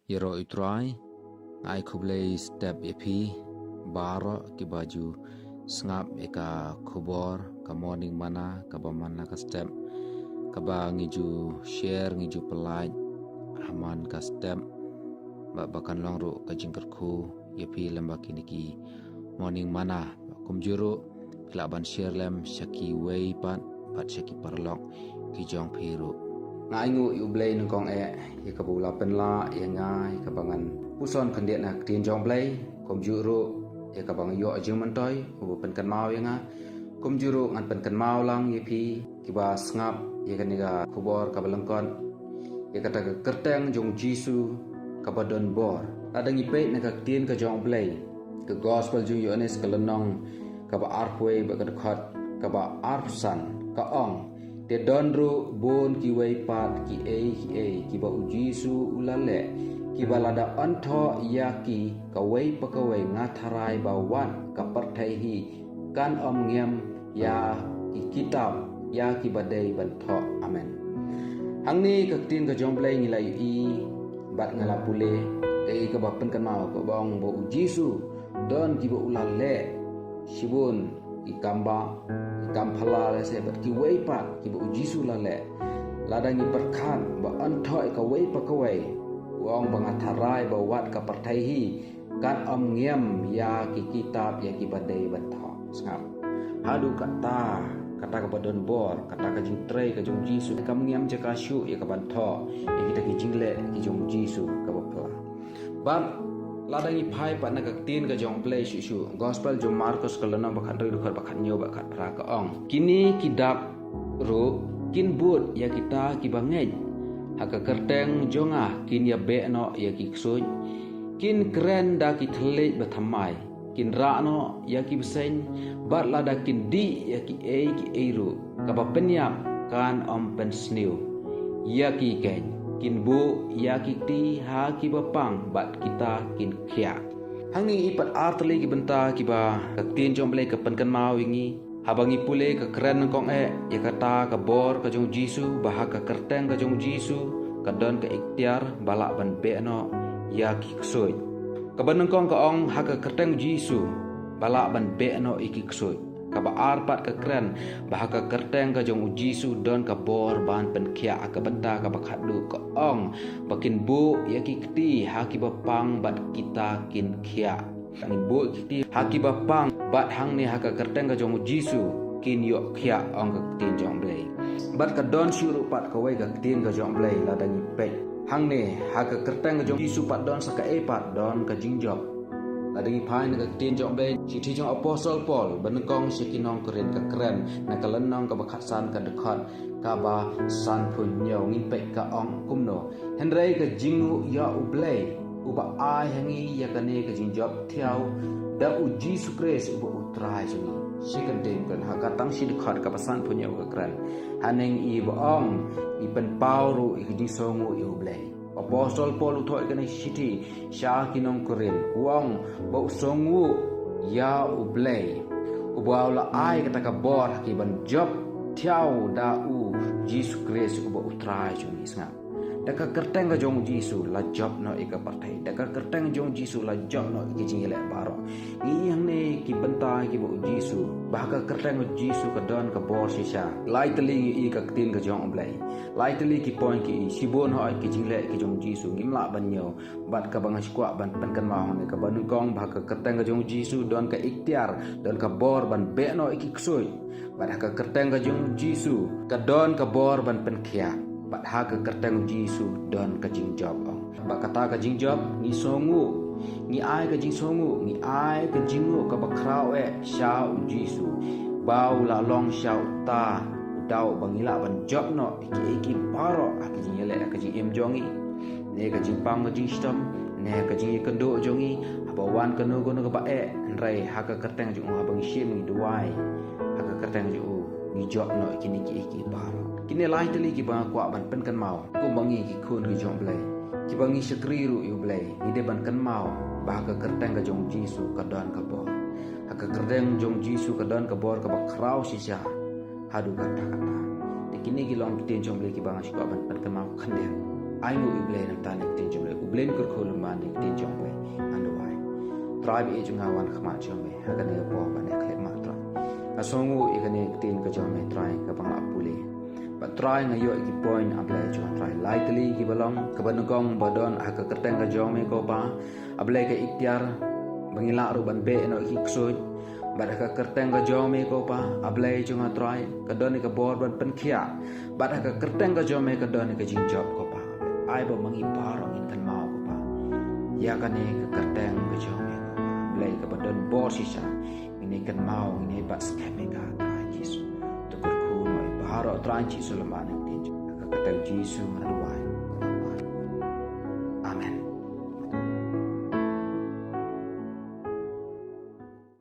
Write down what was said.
Yero utrai ngai kublei step epi baro ki baju sngap eka kubor ka morning mana ka bamana ka step ka ba ngiju share ngiju pelaj aman ka step ba bakan longru ka jingkerku epi lembaki niki morning mana kumjuru pilaban share lem shaki wei pat shaki parlok ki jong phiru ngai ngu yu blei nungkong ye ka bula penla ye ngai ka bangan puson kandiat nak tin jong blei kumjuru ye ka bang yo ajing mentoi ubu pen kan mau ye nga kumjuru ngan pen kan mau lang ye pi ki ba sngap ye kan ga kubor ka balangkon ye kata ka kerteng jong jisu ka badon bor adang ipe nak ka tin ka jong blei ka gospel jung yones ka lenong ka ba arpwe ba ka dekat ka ba arsan ka ong te donru bon ki wei pat ki ki ba ujisu ulale ki balada antho yaki ka wei pa ka wei ngatharai ba wan ka parthai hi kan om ngem ya ki kitab ya ki badai ban tho amen hangni ka tin ka jomblai ngilai i bat ngala pule ka ba pen kan mau ka bang bo ujisu don ki ba ulale sibun ikamba kamphala se bat ki wei pat ki bu jisu lale ladangi perkan ba anthoi ka wei pa ka wei wong bangatharai ba wat ka parthai hi kan om ngiem ya ki kitab ya ki badai bantho sngap hadu kata ka badon bor kata ka jing trei ka jong jisu ka ngiem je ka shu ya ka bantho ya kita ki jingle ki jong jisu ka bapla bab ladangi phai pa na ka tin ka jong play shu gospel jong marcos ka lana bakhan ri dukhar bakhan nyo bakhan pra ka ong kini kidap ro kin but ya kita ki bangej haka kerteng jonga kin ya be no ya ki ksuj kin kren da ki thlej bathamai kin ra no ya ki bsen bat lada kin di ya ki ru ka ba penyap kan om pen sniu ya ki ken kin bu ya ki ti ha ki bapang bat kita kin khia hangi ipat artli ki benta ki ba ka tin jomble ka pen kan mau wingi habangi pule ka keren kong ya kata ka bor ka jong jisu bah ka kerteng ka jong jisu ka don ka ikhtiar balak ban be no ya ki ksoi ka ban kong ka ong ha ka kerteng jisu balak ban be no iki ksoi ka ba arpat ka keren bah ka kerteng ka jong jisu don ka bor ban pen khia ka benta ka bakhat du ka ong bakin bu ya ki kti ha ki bapang bat kita kin khia angin bu kti ha ki bapang bat hang ni ha ka kerteng ka jong jisu kin yo khia ong ka tin jong blei bat ka don syuru pat ka wei ka tin ka jong blei la dangi pe hang ni ha ka kerteng ka jong jisu pat don saka pat don ka jingjob adagi phai na ka tin jong blei si thi jong apostle paul banengkong si kinong korin ka keren na ka lenong ka bakhat san ka dekat ka ba san phun nyau ngin pe ka ong kumno henrei ka jingu ya ublei uba ai hangi ya ka ne ka jingjob thiau da u jisu kres uba utrai juni si kan tem kan ha ka tang si dekat ka pasan phun nyau ka keren haneng i ba ong i pen pauru i ji songu i ublei Apostol Paul uthoi kani city sha kinong korin uang ba songu ya ublei ubaula ai kata ka bor ki ban job thiau da u Jesus Christ uba utrai juni snga daka kerteng ka jong jisu la job no ika partai daka kerteng jong jisu la job no ki jingile baro ni yang ne ki benta ki bo jisu bahaka kerteng jisu ka don ka bor sisa lai tali i ka tin ka jong blai lai tali ki point ki sibon ho ki jingle ki jong jisu ngimla banyo bat ka bangas kwa ban pen kan ma ne ka banu kong bahaka kerteng ka jong jisu don ka ikhtiar don ka bor ban be no iki ksoi bahaka kerteng ka jong jisu ka don ka bor ban pen khia bat ha ka kerteng jisu don ka jing job ong ba kata ka jing job ni songu ni ai ka jing songu ni ai ka jingu ka bakrau shau jisu bau la long shau ta dau bangila ban job no iki paro ka jing yele ka jing em jongi ne ka jing pang ka jing stom ne ka jing kendo jongi abawan keno gono ka ba rai ha ka kerteng jing abang shim ni duai ha ka kerteng jing ni job no iki paro kini lai tali ki bang kwa ban pen kan mau ku bangi ki khun ki jong blai ki bangi sakri ru yu blai ni de ban kan mau ba ka kerteng ka jong jisu ka don ka bor ha ka kerteng jong jisu ka don ka bor ka ba krau sisa hadu kata kini ki long tin jong blai ki bang kwa ban pen kan mau khan de ai ngu ible nam ta nek tin jomle ublen kur khol ma nek tin jomle anduai tribe e junga wan khama jomle agane po ba nek le ma tra asongu igane tin ka jomle try ka bang apule but try ngayo ki point able jo try lightly ki balong ka banugong badon aka kerteng ka jomle ko ba able ka ikhtiar bangila ru ban be no ki ksoj bad ka kerteng ka jome ko pa able junga try ka don ka bor ban pen khia bad ka kerteng ka jome ka don ka jing job ko pa ai ba mangi parong in kan mau ko pa ya ka ne ka kerteng ka jome ko pa able ka badon bor sisa ini kan mau ini ba skeme ka Yesu to kur ku noi baharo tran chi sulaman tin ka kerteng Yesu man wai